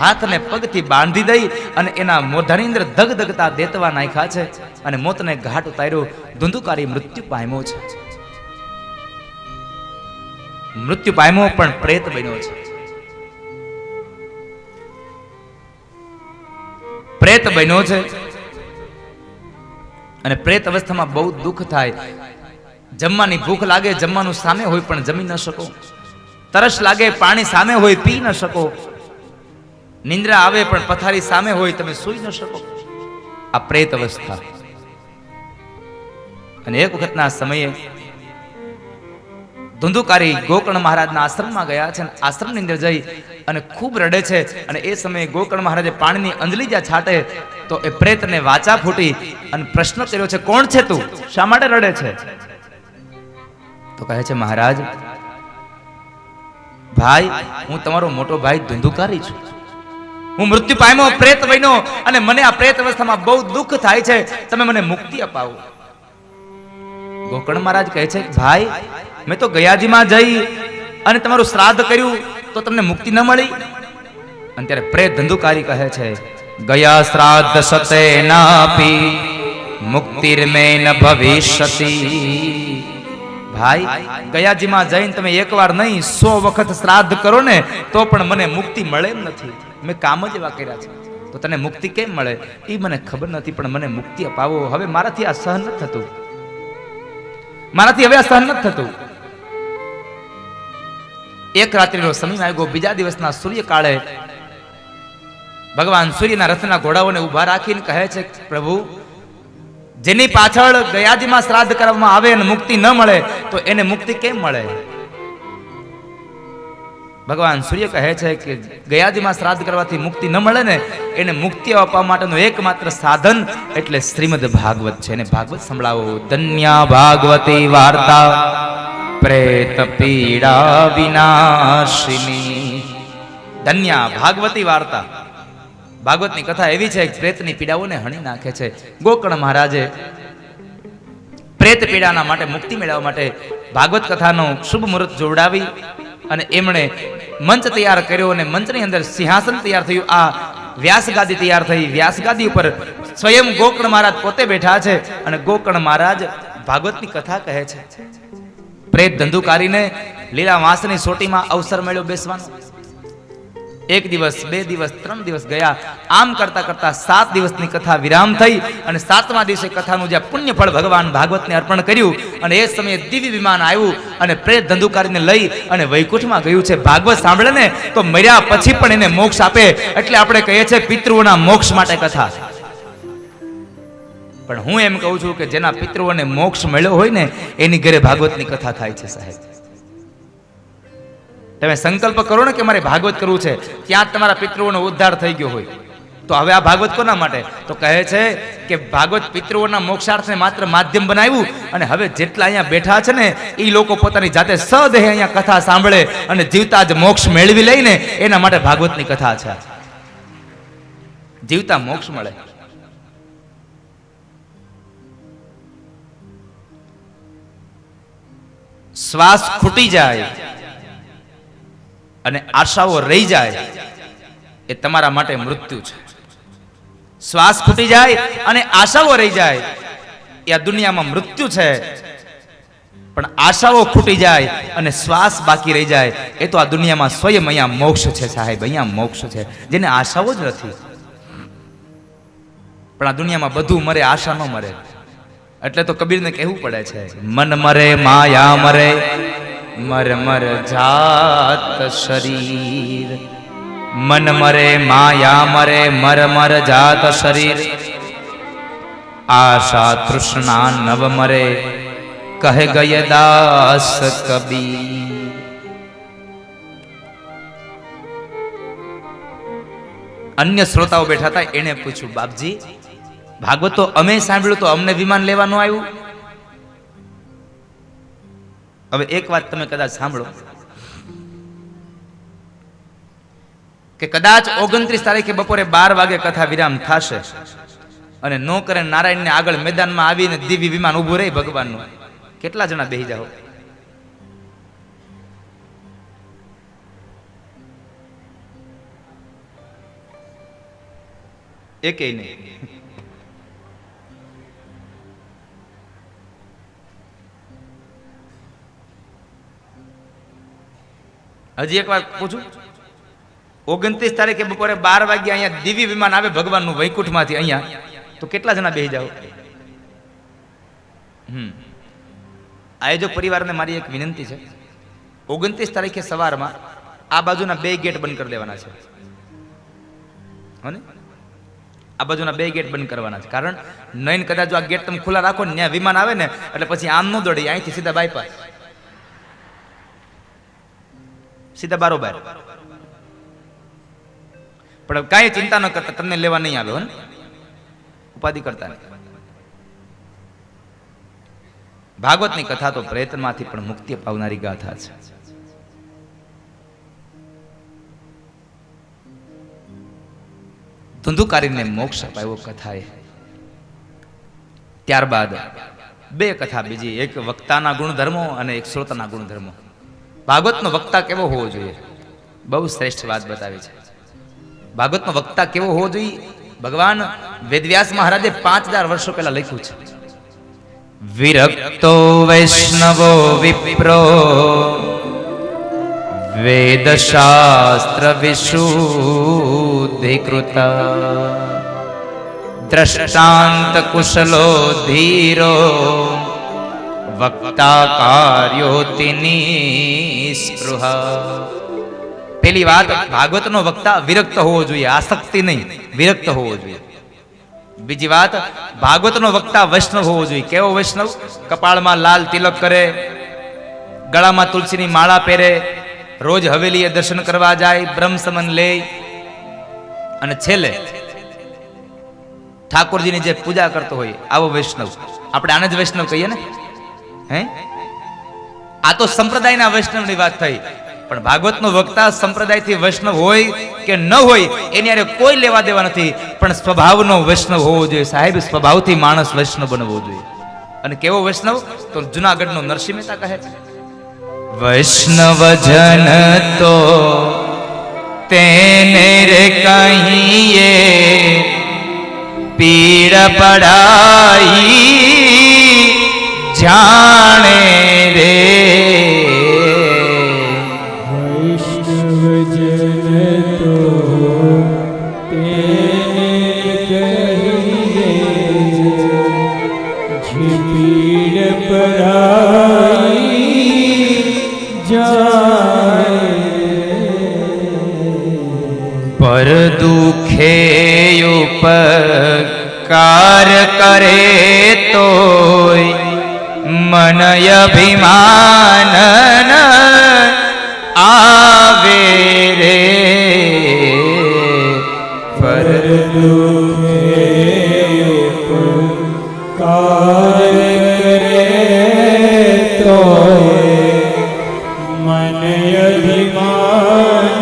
હાથ ને પગથી બાંધી દઈ અને એના મોઢાની અંદર ધગધગતા દેતવા નાખ્યા છે અને મોતને ઘાટ ઉતાર્યો. ધુંધુકારી મૃત્યુ પામ્યો છે. મૃત્યુ પામ્યો પણ પ્રેત બન્યો છે. પ્રેત બન્યો છે અને પ્રેત અવસ્થામાં બહુ દુઃખ થાય. જમવાની ભૂખ લાગે, જમવાનું સામે હોય પણ જમી ન શકો. તરસ લાગે, પાણી સામે હોય પી ન શકો. નિંદ્રા આવે પણ પથારી સામે હોય તમે સૂઈ ન શકો. આ પ્રેત અવસ્થા. અને એક વખતના સમયે ધુંધુકારી ગોકર્ણ મહારાજના આશ્રમમાં ગયા છે. આશ્રમની અંદર જઈ અને ખૂબ રડે છે. અને એ સમયે ગોકર્ણ મહારાજે પાણીની અંજલી જ્યાં છાટે તો એ પ્રેતને વાચા ફૂટી અને પ્રશ્ન કર્યો છે, કોણ છે તું, શા માટે રડે છે? તો કહે છે, મહારાજ ભાઈ, હું તમારો મોટો ભાઈ ધુંધુકારી છું. હું મૃત્યુ પામ્યો, પ્રેત બન્યો અને મને આ પ્રેત અવસ્થામાં બહુ દુઃખ થાય છે. તમે મને મુક્તિ અપાવો. ગોકર્ણ મહારાજ કહે છે, ભાઈ મેં તો ગયાજીમાં જઈ અને તમારું શ્રાદ્ધ કર્યું તો તમને મુક્તિ ન મળી. અને ત્યારે પ્રેત ધંધુકારી કહે છે, ગયા શ્રાદ્ધ સતે નાપી મુક્તિર્મે ન ભવિષ્યતિ. ભાઈ, ગયાજીમાં જઈને તમે એકવાર નહીં 100 વખત શ્રાદ્ધ કરો ને તો પણ મને મુક્તિ મળે એમ નથી. મેં કામ જ એવા કર્યા છે. તો તને મુક્તિ કેમ મળે એ મને ખબર નથી, પણ મને મુક્તિ અપાવો. હવે મારાથી આ સહન નથી થતું. મારાથી હવે આ સહન નથી થતું. એક રાત્રિનો સમય આવ્યો. બીજા દિવસના સૂર્યકાળે ભગવાન સૂર્યના રથના ઘોડાઓને ઉભા રાખીને કહે છે, પ્રભુ, જેની પાછળ ગયાજીમાં શ્રાદ્ધ કરવામાં આવે અને મુક્તિ ન મળે તો એને મુક્તિ કેમ મળે? ભગવાન સૂર્ય કહે છે કે ગયાજીમાં શ્રાદ્ધ કરવાથી મુક્તિ ન મળે ને, એને મુક્તિ આપવા માટેનું એકમાત્ર સાધન એટલે શ્રીમદ ભાગવત છે. એને ભાગવત સંભળાવો. ધન્યા ભાગવતી વાર્તા પ્રેત પીડા વિનાશિની. ધન્યા ભાગવતી વાર્તા. ભાગવતની કથા એવી છે કે પ્રેતની પીડાઓને હણી નાખે છે. ગોકર્ણ મહારાજે પ્રેત પીડાના માટે, મુક્તિ મેળવવા માટે ભાગવત કથાનો શુભ મુહૂર્ત જોડાવી અને એમણે મંચ તૈયાર કર્યો અને મંચની અંદર સિંહાસન તૈયાર થયું. આ વ્યાસગાદી તૈયાર થઈ. વ્યાસગાદી ઉપર સ્વયં ગોકર્ણ મહારાજ પોતે બેઠા છે અને ગોકર્ણ મહારાજ ભાગવતની કથા કહે છે. પ્રેત ધંધુકારીને લીલા વાંસની સોટીમાં અવસર મળ્યો બેસવાનો. 1 દિવસ, 2 દિવસ, 3 દિવસ ગયા. આમ કરતા કરતા 7 દિવસની કથા વિરામ થઈ અને 7મા દિવસે કથાનું જે પુણ્ય ફળ ભગવાન ભાગવતને અર્પણ કર્યું. અને એ સમયે દિવ્ય વિમાન આવ્યું અને પ્રેત ધંધુકારીને લઈ અને વૈકુંઠમાં ગયું છે. ભાગવત સાંભળે ને તો મર્યા પછી પણ એને મોક્ષ આપે. એટલે આપણે કહીએ છીએ પિતૃઓના મોક્ષ માટે કથા. પણ હું એમ કહું છું કે જેના પિતૃઓને મોક્ષ મળ્યો હોય ને એની ઘરે ભાગવતની કથા થાય છે. સાહેબ, તમે સંકલ્પ કરો ને કે મારે ભાગવત કરવું છે, ત્યાં જ તમારા પિતૃઓનો ઉદ્ધાર થઈ ગયો હોય. તો હવે આ ભાગવત કોના માટે? તો કહે છે કે ભાગવત પિતૃઓના મોક્ષાર્થને માત્ર માધ્યમ બનાવ્યું અને હવે જેટલા અહીંયા બેઠા છે ને એ લોકો પોતાની જાતે સદેહ અહીંયા કથા સાંભળે અને જીવતા જ મોક્ષ મેળવી લઈને એના માટે ભાગવતની કથા છે. જીવતા મોક્ષ મળે. શ્વાસ ખૂટી જાય અને આશાઓ રહી જાય એ તમારા માટે મૃત્યુ છે. શ્વાસ ખૂટી જાય અને આશાઓ રહી જાય એ આ દુનિયામાં મૃત્યુ છે. પણ આશાઓ ખૂટી જાય અને શ્વાસ બાકી રહી જાય એ તો આ દુનિયામાં સ્વયં અહીંયા મોક્ષ છે. સાહેબ, અહીંયા મોક્ષ છે. જેને આશાઓ જ નથી. પણ આ દુનિયામાં બધું મરે, આશા ન મરે. એટલે તો કબીરને કહેવું પડે છે, મન મરે માયા મરે, મર મર જાત શરીર. મન મરે માયા મરે, મર મર જાત શરીર. આશા તૃષ્ણા નવ મરે, કહે ગય દાસ કબીર. અન્ય શ્રોતાઓ બેઠા હતા. એને પૂછ્યું, બાપજી, ભાગવત તો અમે સાંભળ્યું તો અમને વિમાન લેવાનું આવ્યું. હવે એક વાત તમે કદાચ સાંભળો કે કદાચ 29 તારીખે બપોરે 12 વાગે કથા વિરામ થશે અને નો કરે નારાયણને આગળ મેદાનમાં આવીને દિવ્ય વિમાન ઊભું રહે ભગવાનનું, કેટલા જણા બેહી જાઓ? એકેય નહીં. હજી એક વાર પૂછું, 29 તારીખે બપોરે 12 વાગે અહીંયા દિવ્ય વિમાન આવે ભગવાનનું વૈકુંઠમાંથી અહીંયા, તો કેટલા જણા બેસી જાઓ? આયોજક પરિવારને મારી એક વિનંતી છે, 29 તારીખે સવારમાં આ બાજુના 2 ગેટ બંધ કરી દેવાના છે. હને આ બાજુના 2 ગેટ બંધ કરવાના છે. કારણ નહીં કદાચ જો આ ગેટ તમે ખુલ્લા રાખો ને ત્યાં વિમાન આવે ને એટલે પછી આમ ન દોડી, અહીંથી સીધા બાયપાસ, સીધા બારોબાર. પણ કાંઈ ચિંતા ન કરતા, તમને લેવા નહીં આવે, ઉપાધિ કરતા નહીં. ભાગવતની કથા તો પ્રયત્નમાંથી પણ મુક્તિ પાવનારી ગાથા છે. ધુંધુકારીને મોક્ષ અપાયો કથાએ. ત્યારબાદ 2 કથા બીજી, એક વક્તાના ગુણધર્મો અને એક શ્રોતાના ગુણધર્મો. ભાગવતનો વક્તા કેવો હોવો જોઈએ? બહુ શ્રેષ્ઠ વાત બતાવી છે. ભાગવતનો વક્તા કેવો હોવો જોઈએ? ભગવાન વેદવ્યાસ મહારાજે 5000 વર્ષો પહેલા લખ્યું છે. વિરક્તો વૈષ્ણવો વિપ્રો વેદ શાસ્ત્ર વિશુદ્ધિકૃત દ્રષ્ટાંત કુશલો ધીરો વક્તા કાર્યોતિની સ્પૃહા. પેલી વાત, ભાગવતનો વક્તા વિરક્ત હોવો જોઈએ, આસક્તિ નહીં, વિરક્ત હોવો જોઈએ. બીજી વાત, ભાગવતનો વક્તા વૈષ્ણવ હોવો જોઈએ. કેવો વૈષ્ણવ? કપાળમાં લાલ તિલક કરે, ગળામાં તુલસીની માળા પહેરે, રોજ હવેલીએ દર્શન કરવા જાય, બ્રહ્મ સમન લે, અને છેલ્લે ઠાકોરજીની જે પૂજા કરતો હોય આવો વૈષ્ણવ. આપણે આને જ વૈષ્ણવ કહીએ ને? હે, આ તો સંપ્રદાયના વૈષ્ણવની વાત થઈ. પણ ભાગવતનો વક્તા સંપ્રદાયથી વૈષ્ણવ હોય કે ન હોય એની હારે કોઈ લેવા દેવા નથી, પણ સ્વભાવનો વૈષ્ણવ હોવો જોઈએ. સાહેબ, સ્વભાવથી માણસ વૈષ્ણવ બનવો જોઈએ. અને કેવો વૈષ્ણવ? તો જુનાગઢનો નરસિંહ મહેતા કહે છે, વૈષ્ણવ જન તો તેને રે કહીએ પીડ પડાઈ જાણે રે. પર દુખે ઉપકાર કરે તોય મન અભિમાન આવે રે. પર દુખે ઉપકાર કરે તોય મન અભિમાન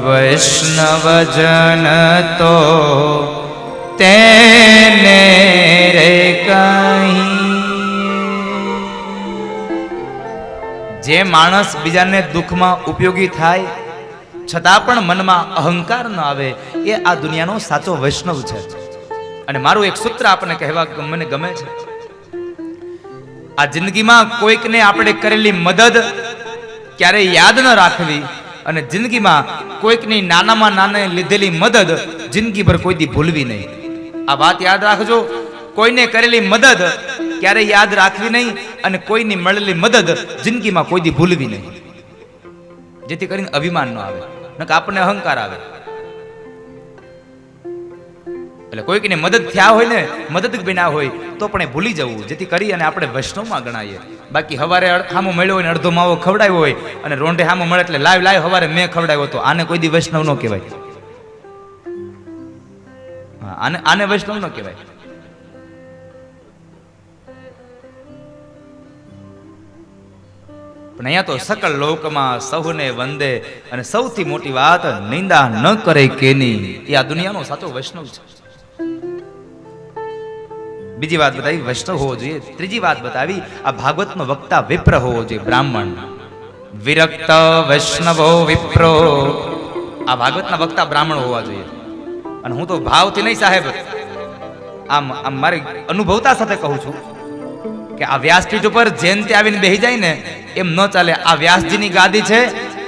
વૈષ્ણવજન તો તેને રે કહી. જે માણસ બીજાને દુઃખમાં ઉપયોગી થાય છતાં પણ મનમાં અહંકાર ન આવે, એ આ દુનિયાનો સાચો વૈષ્ણવ છે. અને મારું એક સૂત્ર આપણને કહેવા મને ગમે છે, આ જિંદગીમાં કોઈકને આપણે કરેલી મદદ ક્યારેય યાદ ન રાખવી, અને જિંદગીમાં કોઈકની નાનામાં નાના લીધેલી મદદ જિંદગીભર કોઈ દી ભૂલવી નહીં. આ વાત યાદ રાખજો. કોઈને કરેલી મદદ ક્યારેય યાદ રાખવી નહીં, અને કોઈની મળેલી મદદ જિંદગીમાં કોઈ દી ભૂલવી નહીં, જેથી કરીને અભિમાન ન આવે, નકર આપણને અહંકાર આવે. એટલે કોઈકની મદદ થયા હોય ને, મદદ બન્યા હોય તો પણ એ ભૂલી જવું, જેથી કરી અને આપણે વૈષ્ણવમાં ગણાઈએ. બાકી હવારે હામો મળ્યો હોય ને અડધો માવો ખવડાવ્યો હોય અને રોંઢે હામો મળે એટલે લાવ હવારે મેં ખવડાવ્યો, તો આને કોઈ દી વૈષ્ણવ ન કહેવાય. આને વૈષ્ણવ ન કહેવાય. પણ અહીંયા તો સકળ લોકમાં સૌને વંદે, અને સૌથી મોટી વાત, નિંદા ન કરે કેની. એ આ દુનિયાનો સાચો વૈષ્ણવ છે. બીજી વાત બતાવી વૈષ્ણવ હોવો જોઈએ. ત્રીજી વાત બતાવી, આ ભાગવતનો વક્તા વિપ્ર હોવો જોઈએ, બ્રાહ્મણ. વિરક્ત વૈષ્ણવો વિપ્રો. આ ભાગવતના વક્તા બ્રાહ્મણ હોવા જોઈએ. અને હું તો ભાવથી નહીં સાહેબ, આમ મારી અનુભવતા સાથે કહું છું કે આ વ્યાસપીઠ ઉપર જેન તે આવીને બેહી જાય ને એમ ન ચાલે. આ વ્યાસજીની ગાદી છે,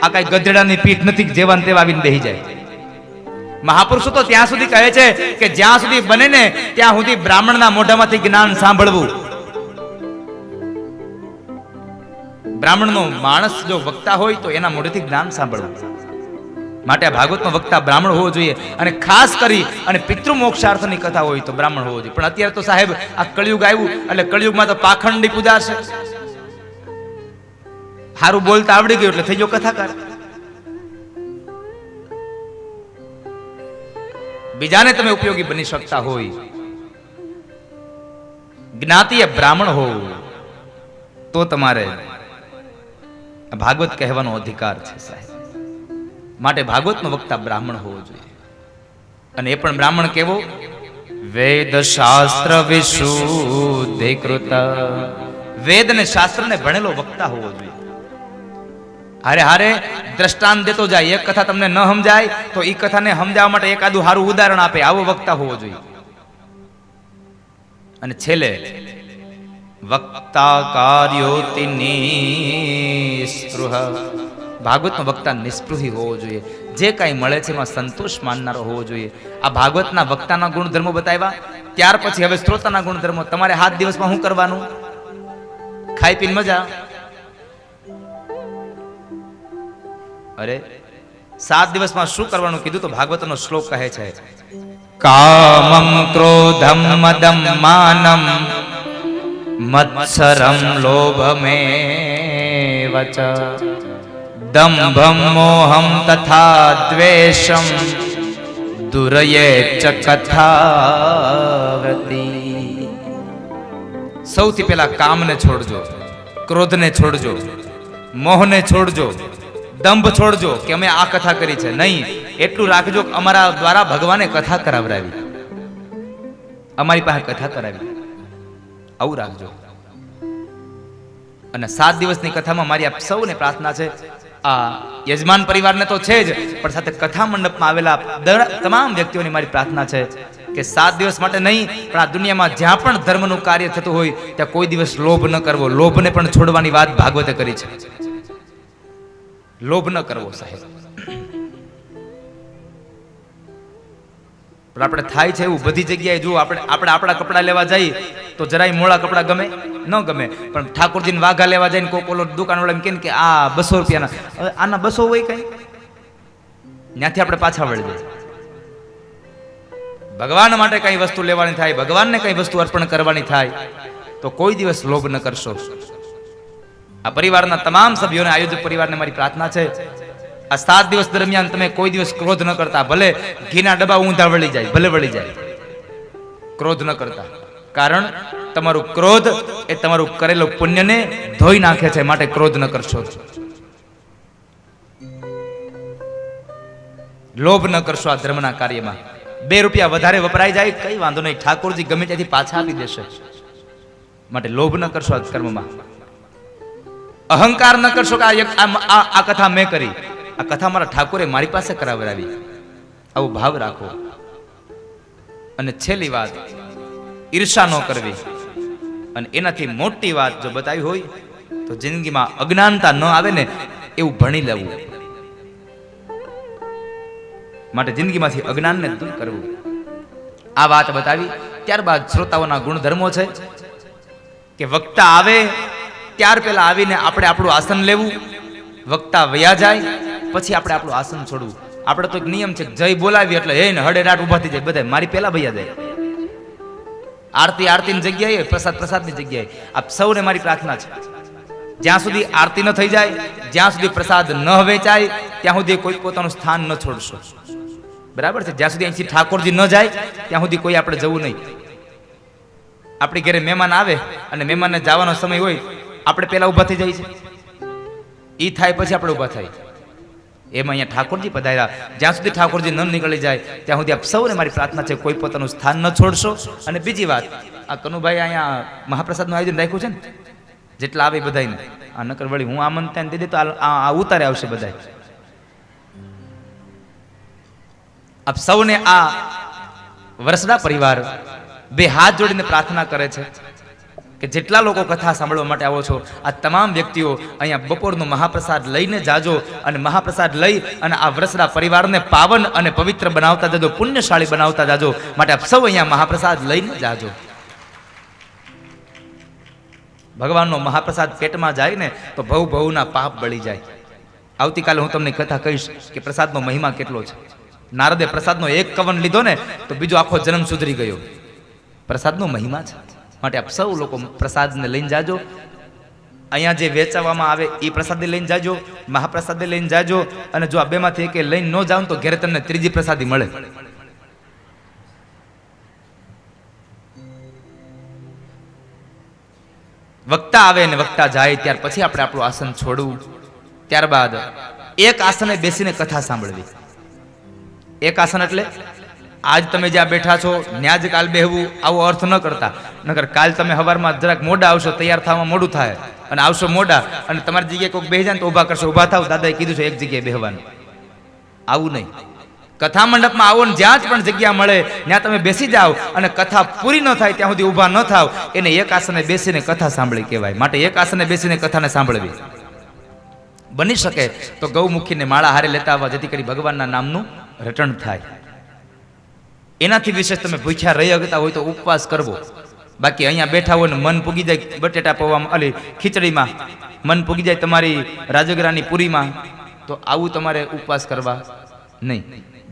આ કઈ ગધેડાની પીઠ નથી જેવાને તેવા આવીને બેહી જાય. મહાપુરુષો તો ત્યાં સુધી કહે છે કે જ્યાં સુધી બને ને ત્યાં સુધી બ્રાહ્મણના મોઢામાંથી જ્ઞાન સાંભળવું. બ્રાહ્મણનો માણસ જો વક્તા હોય તો એના મોઢેથી જ્ઞાન સાંભળવું. માટે આ ભાગવતનો વક્તા બ્રાહ્મણ હોવો જોઈએ. અને ખાસ કરી અને પિતૃ મોક્ષાર્થની કથા હોય તો બ્રાહ્મણ હોવો જોઈએ. પણ અત્યારે તો સાહેબ આ કળિયુગ આવ્યું એટલે કળિયુગમાં તો પાખંડી પૂજા છે. હારું બોલતા આવડી ગયું એટલે થઈ ગયો કથાકાર. બીજાને તમે ઉપયોગી બની શકતા હોય, જ્ઞાતિએ બ્રાહ્મણ હોવું તો તમારે ભાગવત કહેવાનો અધિકાર છે સાહેબ. માટે ભાગવતનો વક્તા બ્રાહ્મણ હોવો જોઈએ. અને એ પણ બ્રાહ્મણ કેવો? વેદ શાસ્ત્ર વિશુદ્ધિકૃત. વેદ અને શાસ્ત્રને ભણેલો વક્તા હોવો જોઈએ. હારે હારે દ્રષ્ટાંત દેતો જાય. એક કથા તમને ન સમજાય તો એ કથાને સમજાવવા માટે એકાદું સારું ઉદાહરણ આપે, આવો વક્તા હોવો જોઈએ. અને છેલ્લે વક્તા કાર્યોતિ નિસ્પૃહ. ભાગવતનો વક્તા નિસ્પૃહી હોવો જોઈએ. જે કાંઈ મળે છે એમાં સંતોષ માનનારો હોવો જોઈએ. આ ભાગવતના વક્તાના ગુણધર્મો બતાવ્યા. ત્યાર પછી હવે શ્રોતાના ગુણધર્મો. તમારે 7 દિવસમાં શું કરવાનું? ખાઈ પીને મજા. અરે 7 દિવસમાં શું કરવાનું કીધું તો ભાગવતનો શ્લોક કહે છે, કામમ ક્રોધમ મદમ માનમ મત્સરમ લોભમેવ ચ દંભમ મોહમ તથા દ્વેષમ દુરયે ચ કથાવ્રતિ. સૌથી પહેલા કામને છોડજો, ક્રોધને છોડજો, મોહને છોડજો, દંભ છોડજો કે અમે આ કથા કરી છે. નહીં, એટલું રાખજો કે અમારા દ્વારા ભગવાને કથા કરાવરાવી, અમારી પાસે કથા કરાવી. આવું રાખજો. અને 7 દિવસની કથામાં મારી આપ સૌને પ્રાર્થના છે, આ યજમાન પરિવારને તો છે જ, પણ સાથે કથા મંડપમાં આવેલા તમામ વ્યક્તિઓની મારી પ્રાર્થના છે કે 7 દિવસ માટે નહીં, પણ આ દુનિયામાં જ્યાં પણ ધર્મનું કાર્ય થતું હોય ત્યાં કોઈ દિવસ લોભ ન કરવો. લોભને પણ છોડવાની વાત ભાગવતે કરી છે. લોભ ન કરવો સાહેબ. પણ આપણે થાય છે એવું બધી જગ્યાએ. જો આપણે આપણા કપડા લેવા જઈએ તો જરાય મોળા કપડા ગમે ન ગમે, પણ ઠાકોરજીને વાઘા લેવા જઈને કોઈ ઓલો દુકાનવાળા એમ કે આ 200 રૂપિયાના, આના 200 હોય કઈ, ત્યાંથી આપણે પાછા વળી જાય. ભગવાન માટે કઈ વસ્તુ લેવાની થાય, ભગવાનને કઈ વસ્તુ અર્પણ કરવાની થાય તો કોઈ દિવસ લોભ ન કરશો. આ પરિવારના તમામ સભ્યોને, આયોજક પરિવારને મારી પ્રાર્થના છે, આ 7 દિવસ દરમિયાન તમે કોઈ દિવસ ક્રોધ ન કરતા. ભલે ઘીના ડબ્બા ઊંધા વળી જાય, ભલે વળી જાય, ક્રોધ ન કરતા. કારણ તમારું ક્રોધ એ તમારું કરેલું પુણ્યને ધોઈ નાખે છે. માટે ક્રોધ ન કરશો. લોભ ન કરશો. આ ધર્મના કાર્યમાં 2 રૂપિયા વધારે વપરાઈ જાય કઈ વાંધો નહીં, ઠાકોરજી ગમે ત્યાંથી પાછા આપી દેશે. માટે લોભ ન કરશો આ કર્મમાં. અહંકાર ન કરશો કે આ કથા મેં કરી, આ કથા મારા ઠાકોરે મારી પાસે કરાવરાવી. આવો ભાવ રાખો. અને છેલ્લી વાત, ઈર્ષા ન કરવી. અને એનાથી મોટી વાત જો બતાવી હોય તો જિંદગીમાં અજ્ઞાનતા ન આવે ને એવું ભણી લેવું. માટે જિંદગીમાંથી અજ્ઞાનને દૂર કરવું. આ વાત બતાવી. ત્યારબાદ શ્રોતાઓના ગુણધર્મો છે કે વક્તા આવે ત્યાર પહેલા આવીને આપણે આપણું આસન લેવું. વક્તા વયા જાય પછી આપણે આપણું આસન છોડવું. આપણે તો એક નિયમ છે, જય બોલાવી એટલે હે ને હડેરાટ ઉભા થઈ જાય બધા, મારી પહેલા વયા જાય. આરતીની જગ્યાએ, પ્રસાદની જગ્યાએ. આપ સૌને મારી પ્રાર્થના છે, જ્યાં સુધી આરતી ન થઈ જાય, જ્યાં સુધી પ્રસાદ ન વેચાય ત્યાં સુધી કોઈ પોતાનું સ્થાન ન છોડશો. બરાબર છે? જ્યાં સુધી અહીંથી ઠાકોરજી ન જાય ત્યાં સુધી કોઈ આપણે જવું નહીં. આપણી ઘરે મહેમાન આવે અને મહેમાનને જવાનો સમય હોય, આપણે પહેલા ઊભા થઈ જાય છે, એ થાય પછી આપણે ઊભા થાય. એમાં અહીંયા ઠાકોરજી પધાર્યા, જ્યાં સુધી ઠાકોરજી ન નીકળી જાય ત્યાં સુધી આપ સૌને મારી પ્રાર્થના છે, કોઈ પોતાનું સ્થાન ન છોડશો. અને બીજી વાત, આ કનુભાઈ અહીંયા મહાપ્રસાદનું આયોજન રાખ્યું છે ને, જેટલા આવે બધાને આ નકર વળી હું આમંત્રણ દઈ દે તો આ ઉતારે આવશે બધા. આપ સૌને આ વરસડા પરિવાર બે હાથ જોડીને પ્રાર્થના કરે છે કે જેટલા લોકો કથા સાંભળવા માટે આવો છો આ તમામ વ્યક્તિઓ અહીંયા બપોરનો મહાપ્રસાદ લઈને જાજો અને મહાપ્રસાદ લઈ અને આ વરસડા પરિવારને પાવન અને પવિત્ર બનાવતા જાજો, પુણ્યશાળી બનાવતા જાજો. માટે આપ સૌ અહીંયા મહાપ્રસાદ લઈને જાજો. ભગવાનનો મહાપ્રસાદ પેટમાં જાય ને તો ભવ ભવના પાપ બળી જાય. આવતીકાલે હું તમને કથા કહીશ કે પ્રસાદનો મહિમા કેટલો છે. નારદે પ્રસાદનો એક કવન લીધો ને તો બીજો આખો જન્મ સુધરી ગયો. પ્રસાદનો મહિમા છે. માટે આપ સૌ લોકો પ્રસાદને લઈને જાજો. અહીંયા જે વેચવામાં આવે એ પ્રસાદ લઈને જાજો, મહાપ્રસાદ લઈને જાજો. અને જો આ બેમાંથી એક લઈને ન જાવ તો ઘરે તમને ત્રીજી પ્રસાદી મળે. વક્તા આવે ને વક્તા જાય ત્યાર પછી આપણે આપણું આસન છોડવું. ત્યારબાદ એક આસને બેસીને કથા સાંભળવી. એક આસન એટલે આજ તમે જ્યાં બેઠા છો ન્યા જ કાલ બેહવું આવો અર્થ ન કરતા. નકર કાલ તમે સવારમાં જરાક મોડા આવશો, તૈયાર થવામાં મોડું થાય અને આવશો મોડા અને તમારી જગ્યાએ કોઈક બેસી જાય ને તો ઊભા કરશો. ઊભા થાવ, દાદાએ કીધું છે એક જગ્યાએ બેહવાનું. આવું નહીં. કથા મંડપમાં આવો ને જ્યાં જ પણ જગ્યા મળે ત્યાં તમે બેસી જાઓ અને કથા પૂરી ન થાય ત્યાં સુધી ઊભા ન થાવ. એને એક આસને બેસીને કથા સાંભળી કહેવાય. માટે એક આસને બેસીને કથાને સાંભળવી. બની શકે તો ગૌમુખીને માળા હારે લેતા આવવા, જેથી કરી ભગવાનના નામનું રટણ થાય. એનાથી વિશેષ તમે ભૂખ્યા રહી શકતા હોય તો ઉપવાસ કરવો. બાકી અહીંયા બેઠા હોય ને મન પૂગી જાય બટેટા પૌવામાં, અલી ખીચડીમાં મન પૂગી જાય તમારી રાજગરાની પૂરીમાં, તો આવું તમારે ઉપવાસ કરવા નહીં.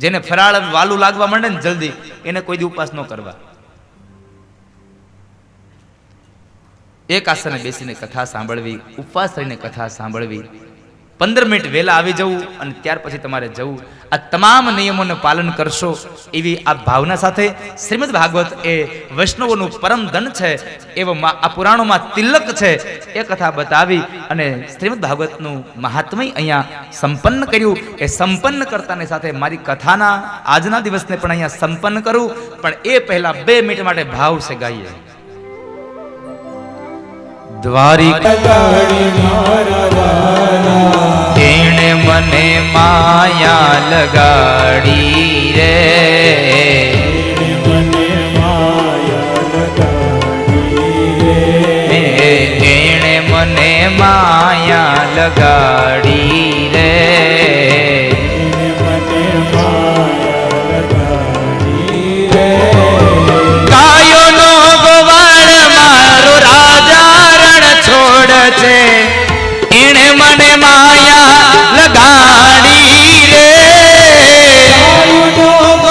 જેને ફરાળ વાલું લાગવા માંડે ને જલ્દી એને કોઈ દી ઉપવાસ ન કરવા. એક આસને બેસીને કથા સાંભળવી, ઉપવાસ થઈને કથા સાંભળવી. 15 મિનિટ વહેલા આવી જવું અને ત્યાર પછી તમારે જવું. આ તમામ નિયમોનું પાલન કરશો એવી આ ભાવના સાથે શ્રીમદ ભાગવત એ વૈષ્ણવોનું પરમ ધન છે એવો આ પુરાણોમાં તિલક છે એ કથા બતાવી અને શ્રીમદ ભાગવતનું મહાત્મય અહીંયા સંપન્ન કર્યું. એ સંપન્ન કરતાની સાથે મારી કથાના આજના દિવસને પણ અહીંયા સંપન્ન કરું. પણ એ પહેલા 2 મિનિટ માટે ભાવ છે ગાઈએ. એને મને માયા લગાડી રે, એને મને માયા લગાડી